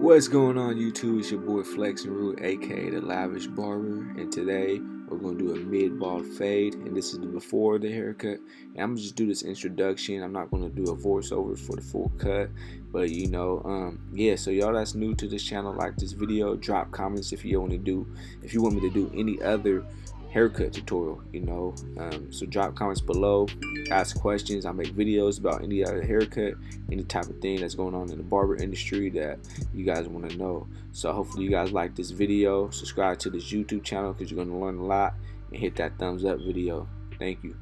What's going on YouTube? It's your boy Flex and Root, aka the Lavish Barber, and today we're gonna do a mid-bald fade, and this is the before the haircut. And I'm gonna just do this introduction. I'm not gonna do a voiceover for the full cut, but yeah. So y'all that's new to this channel, like this video, drop comments if you want me to do any other haircut tutorial, so drop comments below, ask questions. I make videos about any other haircut, any type of thing that's going on in the barber industry that you guys want to know. So hopefully you guys like this video, subscribe to this YouTube channel because you're going to learn a lot, and hit that thumbs up video. Thank you.